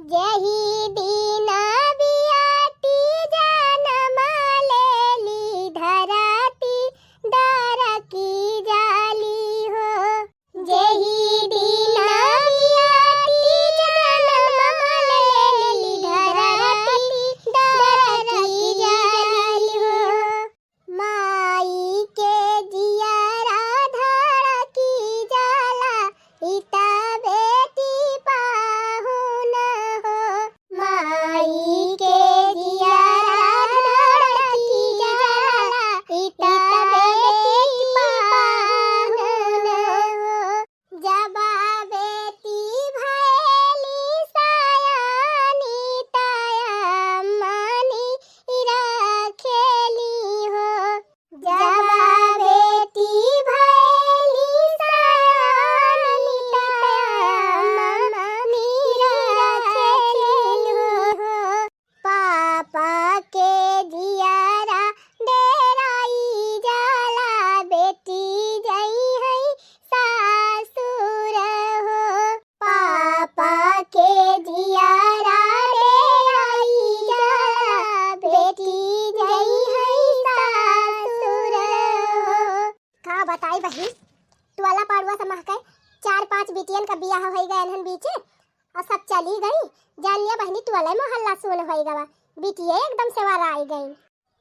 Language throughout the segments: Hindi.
जही दिन बियाती जनम लेली धरती दर की जाली हो। जही दिन बियाती जनम लेली धरती दर की जाली हो। माई के जियरा धड़की जाला इता बेटी पाहुन हो। माई के जियरा धड़की जाला इता बेटी पाहुन हो। जबा बेटी भैली सयानी तया मनी रखेली हो। जबा बेटी भैली सयानी तया मनी रखेली हो। पापा के जियरा डेराई जाला बेटी जई है सासुर हो। पापा के जियरा डेराई जाला बेटी जई है सासुर हो। का बताई बहिन, टोला पाड़ुआ समझ के 4-5 बिटियन का बियाह हो गए हन बीचे और सब चली गई। जान लिया बहनी टोला मोहल्ला सुन हो गवा, बिटिया एकदम से वारा आई गई।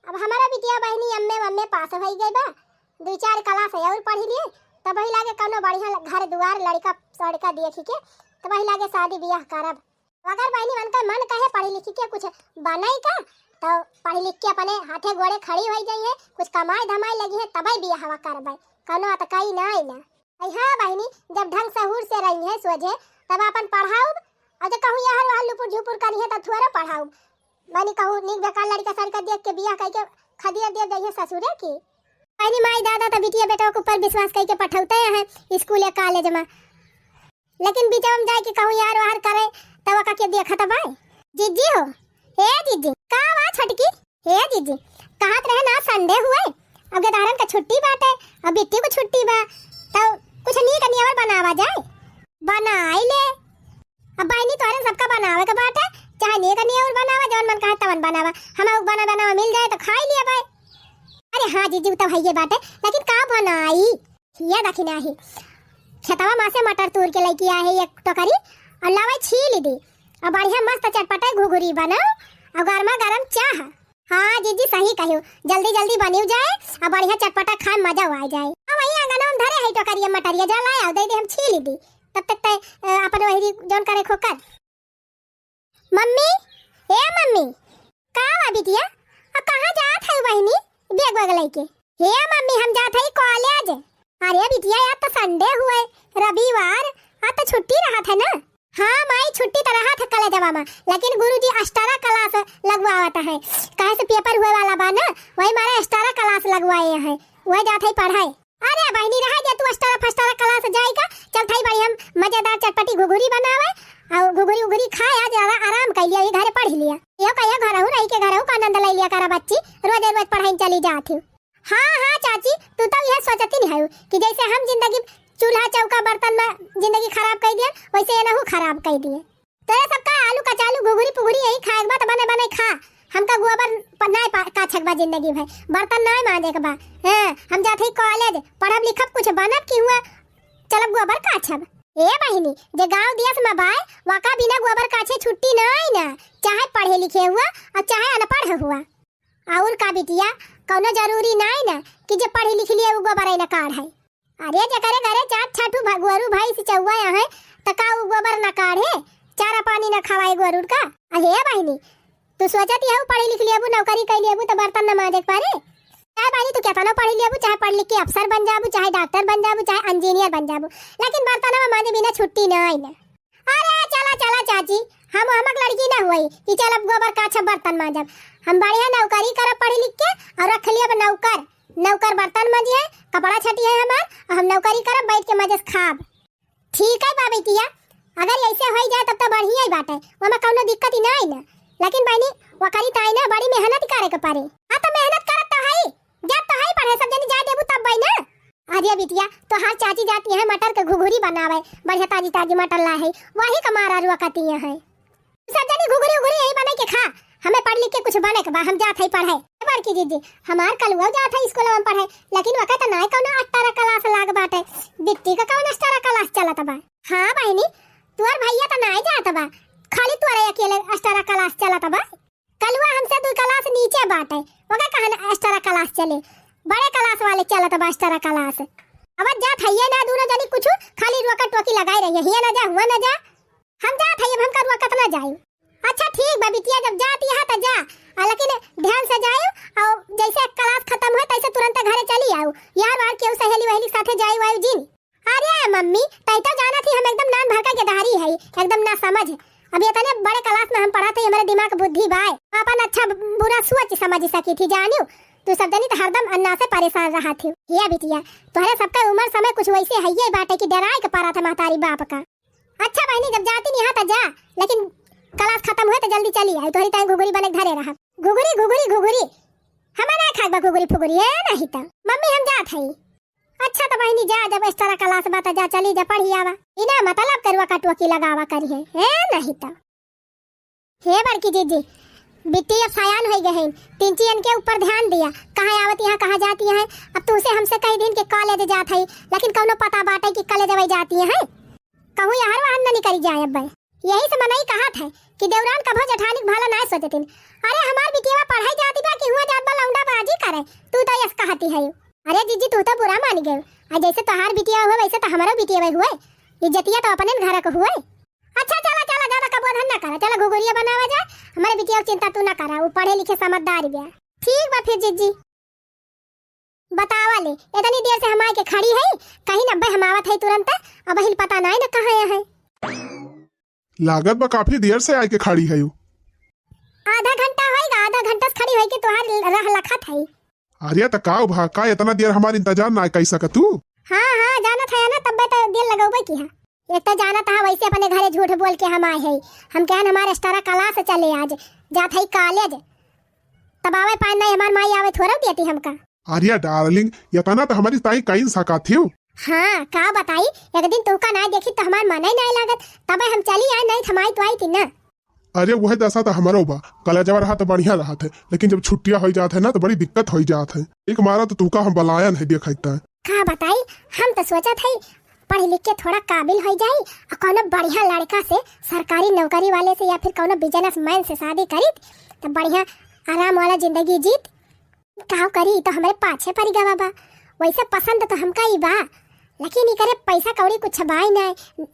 अब हमारा बिटिया बहनी अम्मे पास हो गई बा, 2-4 क्लास और पढ़ी लिए तब वही लागे कौनो बढ़िया घर दुआर लड़का सड़का देखी के तब वही लागे शादी बियाह करब। अगर बहनी मन का मन कहे पढ़ी लिखी के कुछ बनाई का तो पढ़ी लिख के अपने हाथे गोड़े खड़ी हो जाइए, कुछ कमाई धमाई लगी है तब बियाह हवा करब। कौनो अतकाई ना आई ना। हाँ बहनी, जब ढंग सहूर से रही है सोझे तब अपन पढ़ाऊ और जो कहूँ यहाँ वहाँ लुपुर झुपुर करी है तो थोड़ा पढ़ाऊ। मैंने कहूँ निक बेकार लड़का सड़का देख के बियाह करके खदिया दे दी है ससुरे की। पहली माई दादा तो बिटिया बेटा के ऊपर विश्वास करके पठाते हैं स्कूल या कॉलेज में, लेकिन बीच में जाए के कहूँ यार वार करे तब का के देखा तब आए। जीजी हो, हे जीजी का बा छटकी, हे जीजी कहत रहे ना संडे हुए अब गदारन का छुट्टी बाटे अब बिट्टी को छुट्टी बा तो कुछ नी कनी और बनावा जाए। बनाई ले अब बहनी तोरे सबका बनावे के बाटे, चाहे नी कनी और बनावा जौन मन कहे तवन बनावा, हमें बनावा मिल जाए तो खाई लिया भाई। अरे हाँ जीजी तो भैया बाटे, लेकिन का बनाई ये देखी नाही खेतवा माँ से मटर तूर के लेके आए एक टोकरी और लावे छील दी और बढ़िया मस्त चटपटा घुघुरी बनाओ और गर्मा गरम चाह। हाँ जीजी सही कहियो, जल्दी जल्दी बनियो जाए और बढ़िया चटपटा खाए मजा आ जाए। अब वही आंगन में धरे है टोकरी मटरिया जा लाया दे दे हम छील दी तब तक अपन वही जौन करे खोकर। मम्मी ए मम्मी का बा बिटिया अब कहां जात है बहनी बैग वैग लेके? हे मम्मी हम जात है कॉलेज। अरे बिटिया यार तो संडे हुए रविवार आज तो छुट्टी रहा था ना। हाँ माई छुट्टी तो रहा था कॉलेजवा में, लेकिन गुरुजी एक्स्ट्रा क्लास लगवाता है कहे से पेपर हुए वाला बा ना, वही मारा एक्स्ट्रा क्लास लगवाए हैं वही जात है पढ़ाई। अरे बहनी रहा जा तू एक्स्ट्रा क्लास जाएगा चल थाई बड़ी हम मजेदार चटपटी घुघुरी बनावे और घुघुरी उघुरी खाए आज आराम कर लिया, ये घर पढ़ लिया यो कहिया घर हूं रही के घर हूं का आनंद ले लिया करा बच्ची रोज रोज पढ़ाई चली जाती। हाँ चाची तू तो यह सोचती नहीं है कि जैसे हम जिंदगी चूल्हा चौका बर्तन में जिंदगी खराब कर दिया वैसे ये खराब कर दिए। तेरे सबका आलू कचालू घुघुरी पुघुरी यही खाए बा तो बने बने खा, हमका गोबर नहीं काछक बा जिंदगी भाई बर्तन नहीं मांजे के बा। हां हम जात है कॉलेज पढ़ब लिखब कुछ बनब की हुआ चलब गोबर काछब। ए बहिनी जे गांव देश में बाय वाका बिना गोबर काछे छुट्टी नहीं ना, चाहे पढ़े लिखे हुआ और चाहे अनपढ़ हुआ। और का बिटिया कोनो जरूरी नहीं ना कि जे पढ़ी लिख लिए वो गोबर ना काढ़ है। अरे जे करे घरे चाट छाटू गोरू भाई से चौवा है त का वो गोबर ना काढ़े चारा पानी ना खवाए गोरू का। अरे बहिनी तू सोचती है पढ़ी लिख लिया नौकरी कर लिया तो बर्तन न मांजे पारे? चाहे बहनी तू क्या पढ़ी लिया चाहे पढ़ लिख के अफसर बन जाबू चाहे डॉक्टर बन जाबू चाहे इंजीनियर बन जाबू, लेकिन बर्तन में मांजे बिना छुट्टी नहीं ना। अरे चला चाची हम हमक लड़की ना हुई कि चल अब गोबर काछब बर्तन मांजब, हम बढ़िया नौकरी करब पढ़ी लिख के और रख लिया नौकर बर्तन मांजिए कपड़ा छटिए हमार और हम नौकरी करब बैठ के मजे खाब। ठीक है बा बेटिया अगर ऐसे हो जाए तब तो बढ़िया ही बात है, वहां कोनो दिक्कत ही नहीं ना, लेकिन बहनी वकरी ताई ना बड़ी मेहनत करे के पारे। हां तो मेहनत करत तो है जब तो है पढ़े सब जनी जा देबू तब भाई ना। अरे बिटिया तो हर चाची जाती है मटर के घुघुरी बनावे बढ़िया ताजी ताजी मटर ला है वही कमारा रुआ कती है। सब जानी घुघरी उघरी यही बना के खा, हमें पढ़ लिख के कुछ बने के बा, हम जात है पढ़े। बड़की दीदी हमार कलुआ जात है स्कूल में पढ़े, लेकिन वका त नाय कौनो 18 क्लास लाग बाटे, बिट्टी का कौन 18 क्लास चलत बा। हां बहनी तुअर भैया त नाय जात बा, खाली तुअर अकेले 18 क्लास चलत बा। कलुआ हमसे 2 क्लास नीचे बाटे, वका कहन 18 क्लास चले, बड़े क्लास वाले चलत बा 18 क्लास। अब जात है ना दोनों जनी कुछ खाली रुआ का टोकी लगाई रही है, हिया ना जा हुआ ना जा, हम जात है हम का रुआ कतना जाई। अच्छा ठीक बा बिटिया, जब जाती है त जा, लेकिन ध्यान से जाओ, और जैसे क्लास खत्म हो तैसे तुरंत घरे चली आओ, यार वार केहू सहेली वहेली साथे जाई वायु जी। अरे मम्मी तई तो जाना थी हम एकदम नान भरका के दारी है, एकदम ना समझ। अभी इतने बड़े क्लास में हम पढ़ाते, हमारे दिमाग बुद्धि बाय अपन अच्छा बुरा सोच समझ सकी थी, जानियो तू सब जनी तो हरदम अन्ना से परेशान रहा थी। ये बिटिया तोहरे सबका उम्र समय कुछ वैसे है ये बाटे की डराए के पारा था महतारी बाप का। अच्छा बहनी जब जाती नहीं तो जा, लेकिन क्लास खत्म हुए तो जल्दी चली आई, तोहरी टाइम घुघुरी बने धरे रहा। घुघुरी घुघुरी घुघुरी हमें ना खाए बा घुघुरी फुगुरी है नहीं तो मम्मी हम जात है। अच्छा तो बहनी जा, जब इस तरह क्लास बात जा चली जा पढ़ी आवा, इना मतलब करवा कटवा की लगावा करी है नहीं तो। हे बड़की जीजी बिट्टी अब सयान हो गए हैं, तिनचियन के ऊपर ध्यान दिया, कहाँ आवत यहाँ कहाँ जाती है। अब तुमसे हमसे कई दिन के कॉलेज जात है, लेकिन कौनो पता बाटे कि कॉलेज वही जाती है, कहूँ यार वहाँ न निकली जाए। अब यही से मनई कहा था कि देवरान कभो जठानी भला ना सोचतिन। अरे हमार बिटिया पढ़ाई जाती बा कि हुआ जात बा लौंडा बाजी करे, तू तो यस कहती है। अरे जीजी तू तो बुरा मान गए, जैसे तोहार बिटिया हुए वैसे तो हमारा बिटिया हुए, इज्जतिया तो अपने घर का हुए। अच्छा चला चला ज्यादा कबोधन ना करा, चला घुघुरिया बनावा जाए, हमारे बिटिया की चिंता तू ना करा, वो पढ़े लिखे समझदार गया। ठीक बा फिर जीजी बतावा ले, इतनी देर से हमारे के खड़ी है, कहीं नब्बे हम आवत है तुरंत, अब हिल पता नहीं न कहाँ है। लागत बा काफी देर से आके खड़ी है। आधा घंटा होएगा, आधा घंटा से खड़ी होई के तोहार रह लखत है। अरे त का भा का इतना देर हमार इंतजार ना कर सक तू। हां जाना था ना, तब तो देर लगौबे की है। एक तो जाना था वैसे अपने घरे झूठ बोल के हम आए हैं, हम कहन हमारे स्टारा क्लास चले आज जात है कॉलेज, तब आवे पान नहीं हमार माई आवे थोड़ा देती हमका। अरे डार्लिंग इतना तो हमारी ताई कहीं सका थी। हाँ का बताई, एक दिन तू का ना देखी तो हमार मन ही नहीं लागत, तब हम चली आए, नहीं थमाई तो आई थी ना। अरे वह दशा तो हमारा बा, कॉलेजवा रहा तो बढ़िया रहा थे, लेकिन जब छुट्टियां हो जाते है ना तो बड़ी दिक्कत हो जात है। एक मारा तो तू का हम बलाया नहीं देखता है। का बताई, हम तो सोचा था पढ़ लिख के थोड़ा काबिल हो जाई, और कोनो बढ़िया लड़का से सरकारी नौकरी वाले से या फिर कोनो बिजनेसमैन से शादी करी तो बढ़िया आराम वाला जिंदगी जीत। का करी तो हमारे पाछे पड़ गवा बा, वैसे पसंद तो हमका ही बा, लेकिन इकरे पैसा कौड़ी कुछ बाई नहीं,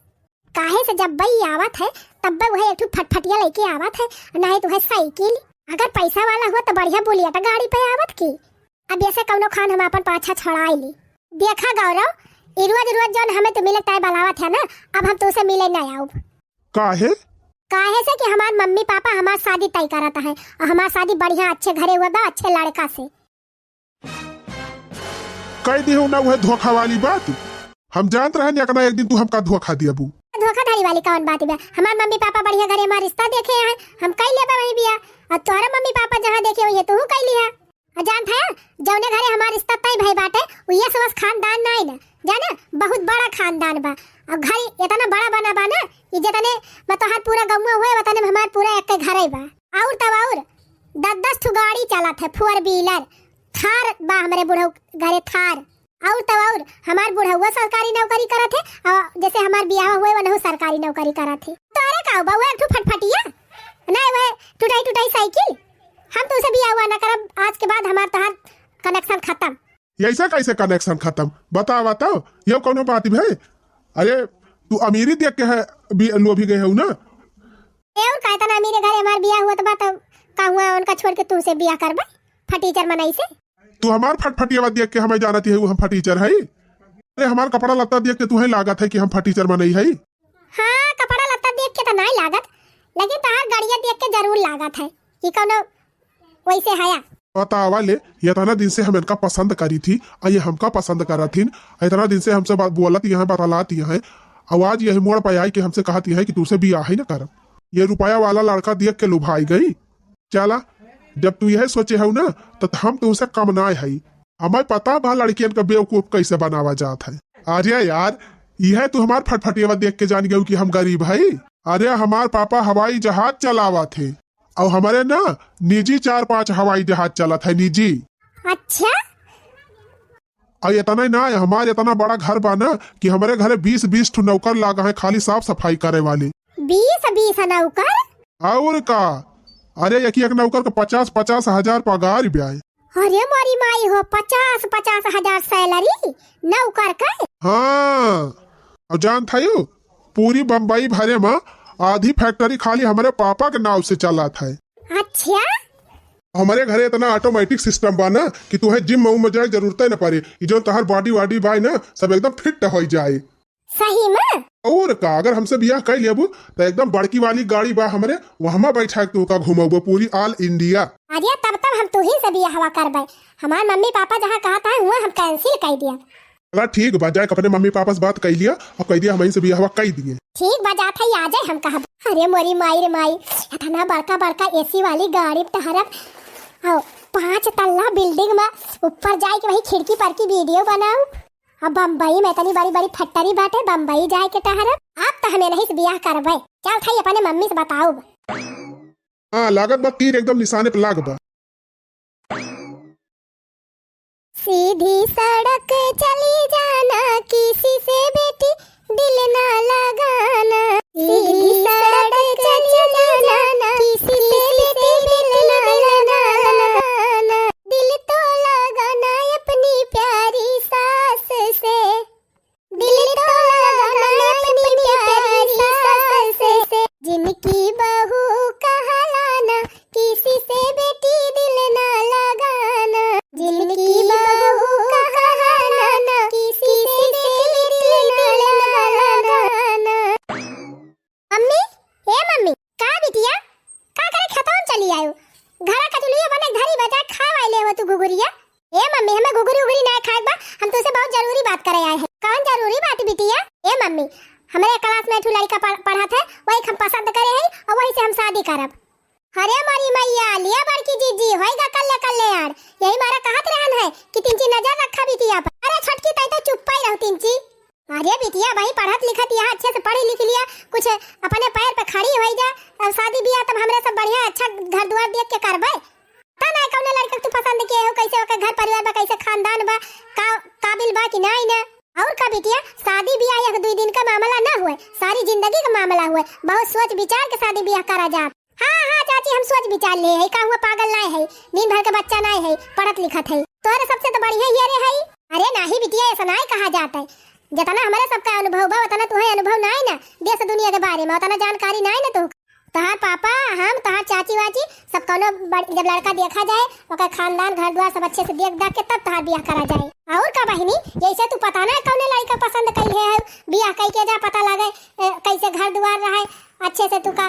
काहे से जब बई आवत है तब वह एक फटफटिया लेके आवत है, नहीं तो है साइकिल। अगर पैसा वाला हुआ तो बढ़िया बोलिया तो गाड़ी पे आवत की। अब ऐसे कौनो खान हम अपन पाछा छड़ाई ली। देखा गौरव रोज रोज जौन हमें तो मिले तय बलावत है ना, अब हम तुझसे मिले नहीं आऊब। काहे काहे से कि हमार मम्मी पापा हमार शादी तय करता है, और हमार शादी बढ़िया अच्छे घरे हुआ बा, अच्छे लड़का से। कह दी हो ना वह धोखा वाली बात, हम जानते रहे ना एक दिन तू हमका धोखा दिया बू। धोखाधड़ी वाली कौन बात है, हमार मम्मी पापा बढ़िया घरे हमार रिश्ता देखे हैं, हम कई लेबा वही बिया, और तोहरा मम्मी पापा जहाँ देखे वही तू कई लिया। और जान था जौने घरे हमार रिश्ता तय भाई बाटे ये सबस खानदान नहीं ना, जाने बहुत बड़ा खानदान बा, और घर इतना बड़ा बना बा ना, ये जतने मतोहार पूरा गौवा हुए वतने हमार पूरा एक घर ही बा, और तब और 10-10 ठो गाड़ी चलत है, 4 व्हीलर थार बा हमारे बुढ़ऊ घरे थार, और तब और हमार बुढ़ऊ सरकारी नौकरी करत है, और जैसे हमार बियाह हुए वनहु सरकारी नौकरी करत है। तो अरे का बउआ एक ठो फटफटिया नहीं वह टूटाई टूटाई साइकिल, हम तो उसे बियाह हुआ ना करब, आज के बाद हमार तोहार कनेक्शन खत्म। ऐसा कैसे कनेक्शन खत्म, बताओ बताओ ये कौन बात है। अरे तू अमीरी देख के है लोभी गए हो ना, और कहता ना मेरे घर हमार बियाह हुआ तो बात का हुआ उनका छोड़ के तू से बियाह करबे फटीचर मनाई से। तू हमार फटफटिया देख के हमें जानती है हम फटीचर है। अरे हमार कपड़ा लत्ता देख के तुम्हें लागत है कि हम फटीचर मनई है। हाँ कपड़ा लत्ता देख के तो नहीं लागत, लेकिन तहार गाड़िया देख के जरूर लागत है कि कोनो वैसे है। बतावा ले इतना दिन से हम इनका पसंद करी थी, और ये हमका पसंद करा थी, इतना दिन से हमसे बोलत यहाँ बतलाती है, आवाज यही मोड़ पे आई कि हमसे कहती है कि तुझसे बियाह ही न करब। ये रुपया वाला लड़का देख के लुभाई गई। चला जब तू यह सोचे हो ना तो हम तुमसे कम ना है, हमें पता बा लड़कियन का बेवकूफ कैसे बनावा जात है। अरे यार यह तू हमार फटफटिया देख के जान गई कि हम गरीब है। अरे हमार पापा हवाई जहाज चलावा थे और हमारे ना निजी 4-5 हवाई जहाज चला था निजी। अच्छा और इतना ही ना हमारे इतना बड़ा घर बा ना कि हमारे घरे 20-20 ठो नौकर लागा है खाली साफ सफाई करे वाले। 20 नौकर? और का, अरे एक नौकर का 50-50 हजार पगार ब्याह। अरे मोरी माई हो, 50 हजार सैलरी नौकर का? हाँ, और जान था यू पूरी बम्बई भरे में आधी फैक्ट्री खाली हमारे पापा के नाव से चला था। अच्छा हमारे घरे इतना ऑटोमेटिक सिस्टम बा ना कि तुम्हें जिम में जाए जरूरत न पड़े, जो तहर बॉडी वाडी बाय ना सब एकदम फिट हो जाए। सही में? और का, अगर हमसे बियाह कर लेबू तो एकदम बड़की वाली गाड़ी बा हमारे, वहाँ बैठा के तू का घुमाबो पूरी ऑल इंडिया। अरे तब हम तुही से बियाह करबे। हमार मम्मी पापा जहाँ कहता है वहाँ हम कैंसिल कर दिया। चला ठीक बा, जाए अपने मम्मी पापा से बात कर लिया और कह दिया हम से बियाह कर दिए। ठीक बा, जात है आ जाए हम कहा। अरे मोरी माई रे माई, इतना बड़का बड़का एसी वाली गाड़ी तहरब और 5 तल्ला बिल्डिंग में ऊपर जाए के वही खिड़की पर की वीडियो बनाऊ। अब बम्बई में इतनी बड़ी बड़ी फैक्ट्री बाटे, बम्बई जाए के तहरब। अब तो हमें नहीं से बियाह करबे। चल थाई अपने मम्मी से बताऊ। हाँ लागत बा तीर एकदम निशाने पे लाग बा। सीधी सड़क चली जाना, किसी से बेटी दिल ना लगाना। सीधी सड़क चली जाना, किसी से बेटी दिल ना लगाना। दिल तो लगाना अपनी प्यारी सास से, दिल तो लगाना अपनी प्यारी सास से। जिनकी बहू कहलाना, किसी से बेटी दिल ना लगाना। जिनकी बहू कहलाना, किसी से बेटी दिल ना लगाना। मम्मी, ए मम्मी, का बिटिया का करे खतम चली आयो? घरा कचुलिया बने घरी बजा खावा ले हो तू गुगुरिया। ए मम्मी, हमें गुगुरी उगुरी ना खाए बा, हम तुझसे बहुत जरूरी बात करे आए हैं। कौन जरूरी बात बिटिया? ए मम्मी, हमारे क्लास में एक लड़का पढ़ा था, वही हम पसंद करे हैं और वही से हम शादी करब। अरे मारी मैया, लिया बड़की जीजी होएगा कल्ले यार। यही मारा कहत रहन है कि तिनची नजर रखा बिटिया पर। अरे छोटकी तई तो चुप ही रहो तिनची। अरे बिटिया भाई पढ़त लिखत यहाँ अच्छे से पढ़ी लिख लिया, कुछ अपने पैर पे खड़ी हो जा, और शादी बियाह तब हमरे सब बढ़िया अच्छा घर द्वार देख के करबे। ता ना कौन लड़का तू पसंद किए हो, कैसे ओकर घर परिवार बा, कैसे खानदान बा, काबिल बा कि नहीं ना। और का बिटिया, शादी बियाह 1-2 दिन का मामला ना हुए, सारी जिंदगी का मामला हुए। बहुत सोच विचार के शादी बियाह करा जा। हाँ चाची, हम सोच विचार ले है, का हुआ पागल नहीं है, नींद भर के बच्चा नहीं है, पढ़त लिखत है। तोहरे सबसे तो बढ़िया ये रे है। अरे नहीं बिटिया, ऐसा नहीं कहा जाता है। जितना हमारे सबका अनुभव बा उतना तुम्हें अनुभव नहीं ना, देश दुनिया के बारे में उतना जानकारी नहीं ना। तो तहार पापा, हम तहार चाची वाची सब कौनो जब लड़का देखा जाए, ओकर खानदान घर द्वार सब अच्छे से देख के तब तहार बियाह करा जाए। और का बहिनी, जैसे तू पता ना कौन लड़का पसंद कइले है, बियाह कई के जा पता लगे कैसे घर द्वार रहे, अच्छे से तू का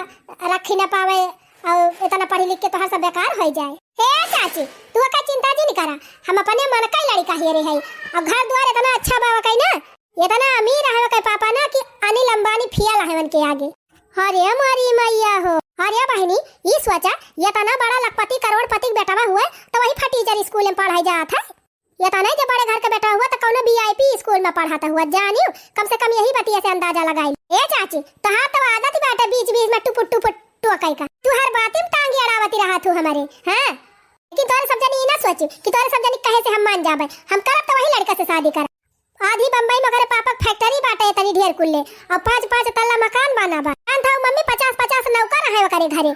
रखी न पावे और इतना पढ़ी लिख के तोहर सब बेकार हो जाए। हे चाची, तू का चिंता जी नहीं करा, हम अपने मन का लड़का ही रे है। और घर द्वार इतना अच्छा बावा कई ना, इतना अमीर है के पापा ना कि अनिल अंबानी फिया रहवन के आगे। अरे मारी मैया हो। अरे बहनी, ये सोचा ये तना बड़ा लखपति करोड़पति बेटा हुआ तो वही फटीचर स्कूल में पढ़ाई जाता है। ये तना जब बड़े घर का बेटा हुआ तो कौनो वीआईपी स्कूल में पढ़ाता हुआ जानियो। कम से कम यही बतिया से अंदाजा लगाई। ए चाची, तहां तो आदत बाटे बीच में टुपुट टुपुट टोकई का। तू हर बात में टांगी अड़ावती रहा तू हमारे। हां, लेकिन तोरे सब जनी ना सोची कि तोरे सब जनी कहे से हम मान जाबे। हम करब तो वही लड़का से शादी कर। आधी बम्बई में करे पापा फैक्ट्री बाटे तनी ढेर कुल्ले और 5-5 तल्ला मकान बना बा। जान था मम्मी 50-50 नौकर है करे घरे।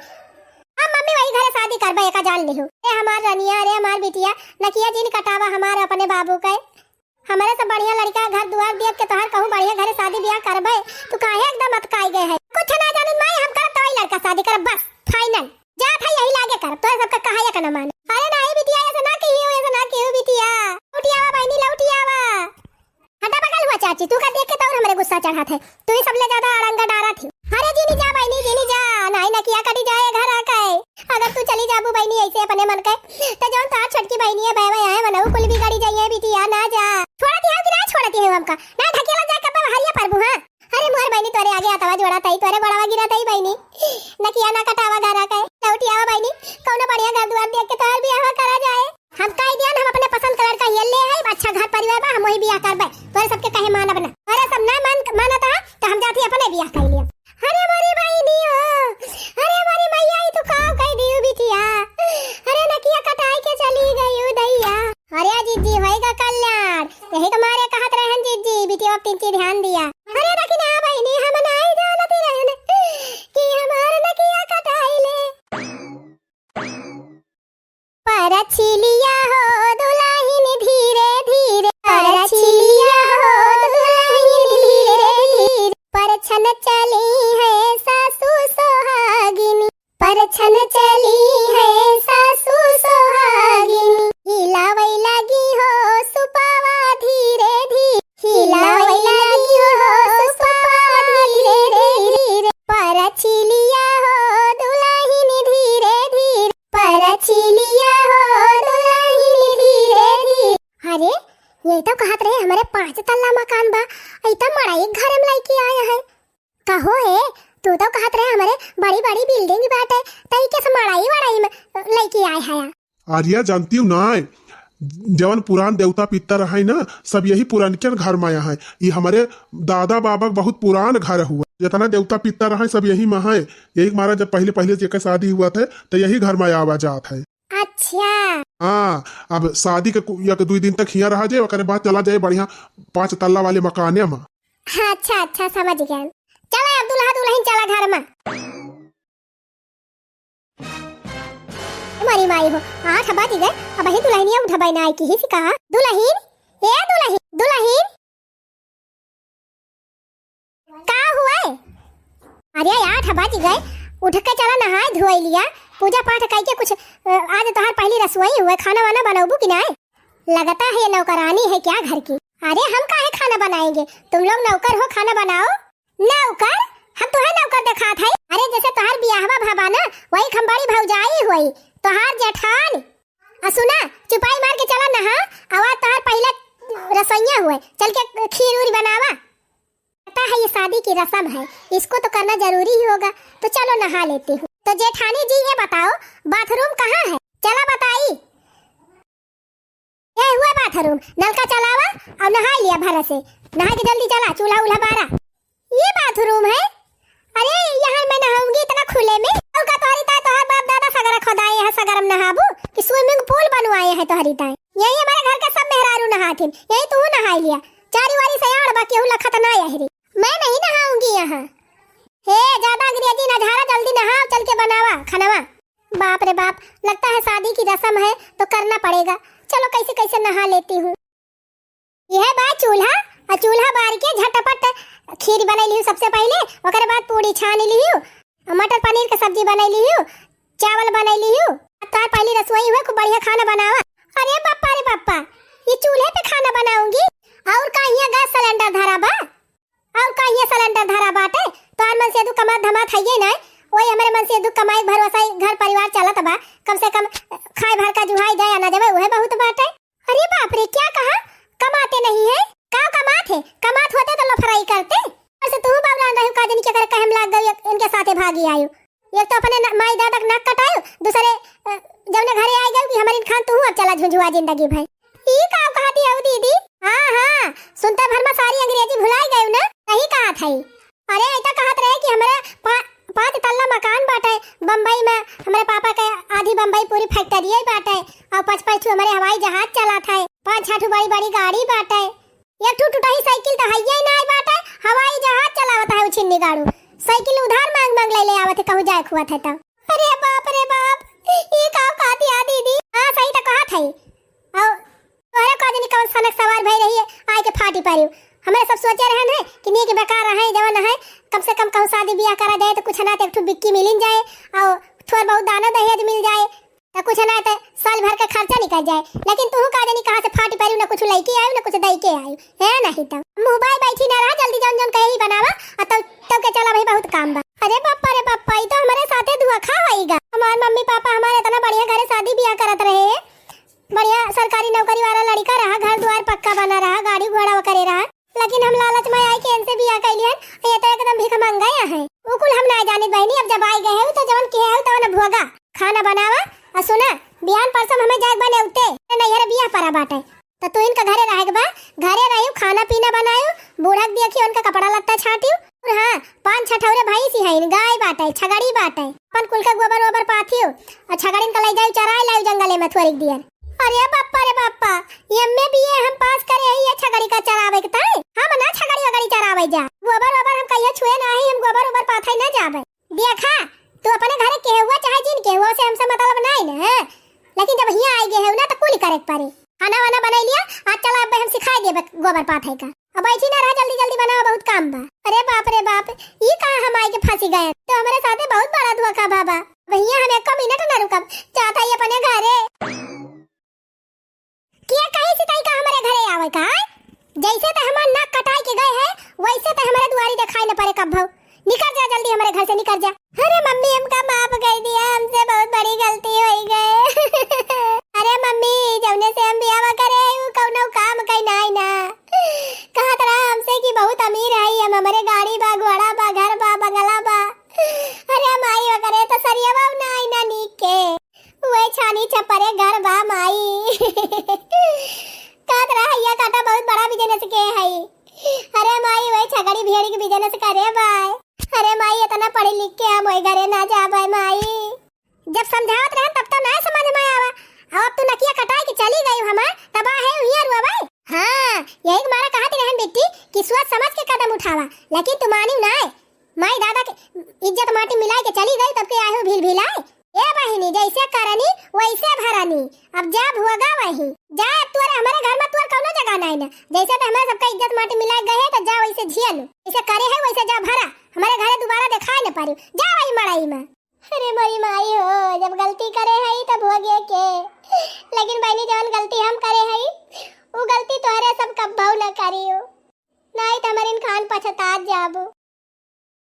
हम मम्मी वही घरे शादी करबे एका जान लेहु। ए हमार रनिया, रे हमार बिटिया, नकिया जिन कटावा हमार अपने बाबू के। हमारे से बढ़िया लड़का घर द्वार देख के तोहर कहूं बढ़िया घरे शादी ब्याह करबे। तू काहे एकदम अटकाई गए है? कुछ ना जाने मैं हम करब तो वही लड़का शादी करब, बस फाइनल। जा था यही लागे कर, तोरे सबका कहाया का न मान। अरे नहीं बिटिया, ऐसा ना कहियो, ऐसा ना कहियो बिटिया। लौटियावा बहनी, लौटियावा। हटा बगल हुआ चाची, तू का देख के तो हमरे गुस्सा चढ़ा थे। तू ही सबले ज्यादा अड़ंगा डारा थी। अरे जीनी जा बहनी, जीनी जा, नहीं ना किया कटी जाए घर आके। अगर तू चली जाबू बहनी ऐसे अपने मन के तो जौन तार छटकी बहनी है बहवा आए मनऊ कुल भी गाड़ी जाइए बिटिया ना जा। छोड़ती है कि ना छोड़ती है हमका? ना ढकेला जाए कब हरिया परबू। हां अरे मोर बहनी तोरे आगे आतवा जोड़ा तई, तोरे गोड़वा गिरा तई बहनी। न किया ना कटावा घर आके। लौटियावा बहनी, कौनो बढ़िया घर द्वार देख के तोर बियाह करा जाए। हम कह दिया हम अपने पसंद कलर का ये ले है, अच्छा घर परिवार बा, हम वही बियाह करबे। तोरे सबके कहे मानब ना। अरे सब ना मानता तो हम जाती अपने बियाह कर लिया। अरे मोरी भाई ये तो कहत रहे हमारे 5 तल्ला मकान बा, ऐता मड़ाई घर में लेके आया है। कहो है तू तो कहत रहे हमारे बड़ी बड़ी बिल्डिंग बाटे, तई के मड़ाई वड़ाई में लेके आए है। आर्या जानती हूँ ना, जवन पुरान देवता पितर है ना, सब यही पुरानके घर में आया है। ये हमारे दादा बाबा बहुत पुरान घर हुआ, जितना देवता पितर है सब यही में है। यही हमारा जब पहले पहले जेकर शादी हुआ थे तो यही घर में आवा जात है। अच्छा हाँ, अब शादी के 2 दिन तक हिया रहा जाए, ओकरे बाद चला जाए बढ़िया 5 तल्ला वाले मकाने में। अच्छा अच्छा समझ गया। चलो अब दुल्हा दुल्हन चला घर में। मारी माई हो 8 बज गए, अब ही दुल्हनिया उठबाई ना आई की ही कहा दुल्हन ए दुल्हन दुल्हन का हुआ है? अरे 8 बज गए, उठ के चला नहाए धोई लिया, पूजा पाठ करके कुछ आज तोहार पहली रसोई हुए, खाना वाना बनाऊबू कि नहीं? लगता है ये नौकरानी है क्या घर की। अरे हम काहे खाना बनाएंगे, तुम लोग नौकर हो, खाना बनाओ। नौकर? हम तुम्हें नौकर देखा था? अरे जैसे तोहार बियाहवा भाबा ना, वही खंबाड़ी भौजाई हुई तोहार जेठान। सुना चुपाई मार के चला नहा, आवाज तोहार पहले रसोइया हुए, चल के खीर उरी बनावा। पता है ये शादी की रस्म है, इसको तो करना जरूरी ही होगा, तो चलो नहा लेती हूँ। तो जेठानी जी ये बताओ बाथरूम कहाँ है? चला बताई। ये हुआ बाथरूम, नलका चलावा और नहा लिया भर से, नहा के जल्दी चला, चूल्हा उल्हा बारा। ये बाथरूम है? अरे यहाँ मैं नहाऊंगी इतना खुले में? का तोहरी ताई तोहर बाप दादा सगरा खोदाए है, सगरम नहाबू कि स्विमिंग पूल बनवाए है तोहरी ताई? यही हमारे घर के सब मेहरारू नहाथिन, यही तू नहा लिया। चारी वारी से यार बाकी लखत ना यहरी, मैं नहीं नहाऊंगी यहाँ। हे ज्यादा अंग्रेजी ना झाड़ा, जल्दी नहाओ, चल के बनावा खानावा। बाप रे बाप, लगता है शादी की रस्म है तो करना पड़ेगा। चलो कैसे कैसे नहा लेती हूँ। यह बात चूल्हा, और चूल्हा बार के झटपट खीर बना ली सबसे पहले, ओकरे बाद पूरी छान ली, मटर पनीर की सब्जी बना ली, चावल बना ली, तार पहली रसोई हुए, खूब बढ़िया खाना बनावा। अरे पापा ये चूल्हे पे खाना बनाऊंगी? और कहीं गैस सिलेंडर धरा बा, और कहीं सिलेंडर धरा बाटे, तो मन से दु कमा धमा थाइए ना, वही हमारे मन से दु कमाई भरोसा घर परिवार चलत बा, कम से कम खाए भर का जुहाई जाए ना जाए वह बहुत बाटे। अरे बाप रे क्या कहा, कमाते नहीं है? का कमाते, कमात होते तो लफराई करते। ऐसे तू बाबला नहीं का दिन के करे कहम लाग गई, इनके साथे भागी आयो। एक तो अपने माई दादा नाक कटायो, दूसरे जब घरे आई गई कि हमारी खान तू अब चला झुझुआ जिंदगी भाई। ई का कहती है दीदी? हां सुनते भर में सारी अंग्रेजी भुलाई गई ना, नहीं कहा था। अरे ऐसा कहत रहे कि हमारे 5 तल्ला मकान बाटे बम्बई में, हमारे पापा के आधी बम्बई पूरी फैक्ट्री ही बाटे, और 5-5 हमारे हवाई जहाज चला था, 5-6 बड़ी बड़ी गाड़ी बाटे, एक टूटही साइकिल तो है ही नहीं बाटे, हवाई जहाज चलावत है छिन्नी गाड़ू, साइकिल उधार मांग ले आवत है कहूं जाए खुआ था तब। अरे बाप ये का कहती है दीदी? हां सही तो कहा था। और तोरे का दिन कौन सनक सवार भई रही है, आए के फाटी पारियो। हमें सब सोचे रहन है कि नी के बेकार रहे जवन है, कम से कम कहूं शादी ब्याह करा जाए तो कुछ ना तो एक बिक्की मिल जाए, और थोड़ा बहुत दाना दहेज मिल जाए, तो कुछ ना तो साल भर का खर्चा निकल जाए। लेकिन तू का जानी कहां से फाटी पारियो, ना कुछ लेके आयो ना कुछ दई के आयो है नहीं। तो मोबाइल बैठी ना रहा, जल्दी जौन जौन कहे ही बनावा, तब के चला भाई बहुत काम बा। अरे पापा ये तो हमारे साथे धोखा होईगा। हमारे मम्मी पापा हमारे इतना बढ़िया घरे शादी ब्याह करत रहे, बढ़िया सरकारी नौकरी वाला लड़का रहा, घर द्वार पक्का बना रहा, गाड़ी घोड़ा करे रहा, लेकिन हम लालच में आई के इनसे बियाह कैलियन, ये तो एकदम भीख मंगाया है। उकुल हम ना जाने बहनी, अब जब आई गए हो तो जवन के है तो ना भोगा खाना बनावा। और सुना बियान परसों हमें जाए बने उठते नहीं हरे बियाह परा बाटे, तो तू इनका घरे रहेगा बा, घरे रहियो, खाना पीना बनायो, बूढ़क देखियो, उनका कपड़ा लत्ता छाटियो। और हां 5-6 ठौरे भाई सी है, गाय बाटे, छगड़ी बाटे, अपन कुल का गोबर ओबर पाथियो, और छगड़िन का ले जाओ चराई लाओ जंगले में थोड़ी दियर। अरे बापा एमए बीए हम पास करे है, ये छगड़ी का चरावे के ताई हम ना छगड़ी वगड़ी चरावे जा, गोबर ओबर हम कहियो छुए नहीं, हम गोबर ओबर पाथै ना जावे। देखा तू अपने घरे के हुआ चाहे जिन के हुआ से हमसे मतलब नहीं ना, लेकिन जब हिया आई गए है ना तो कुल करे पारे। खाना वाना बना लिया, आज चला अब हम सिखाई देबे गोबर पाथै का। अब बैठी ना रहा, जल्दी जल्दी बनाओ, बहुत काम बा। अरे बाप ये कहां हम आई के फंसी गए, तो हमारे साथे बहुत बड़ा धोखा बाबा। भैया हम 1 मिनट ना रुकब, चाहता ही अपने घरे क्या कहीं से तई का हमारे घरे आवे का? जैसे तो हमार नाक कटाई के गए है, वैसे तो हमारे दुआरी दिखाई न पड़े कब भौ। निकल जा जल्दी हमारे घर से, निकल जा। अरे मम्मी हमका माफ कर दिया, हमसे बहुत बड़ी गलती हो गई। अरे मम्मी जौने से हम बियाह करे कौनो काम कई नहीं ना पढ़ी लिख के हम ओई घरे ना जाबे माई। जब समझावत रहे तब तो नहीं समझ में आवा। अब तू नकिया कटाई के चली गई हमार तबा है हुई रुआ भाई। हां यही तुम्हारा कहती रहन बेटी कि सोच समझ के कदम उठावा, लेकिन तू मानी ना। माई दादा के इज्जत माटी मिलाई के चली गई तब के आए हो भील भिलाई। ए बहिनी जैसे करनी वैसे भरनी, अब जब होगा वही जा। तोरे हमारे घर में तोर कोनो जगह नहीं ना। जैसे तो हमारे सबका इज्जत माटी मिला गए तो जा वैसे झियलू, जैसे करे है वैसे जा भरा। हमारे घरे दोबारा दिखाई न पारू, जा वही मड़ाई में। अरे मोरी माई हो, जब गलती करे है तब हो गए के, लेकिन बहनी जवन गलती हम करे है वो गलती तोहरे सब कब्बहू न करियो, नहीं तो हमारे खान पछता जाबो।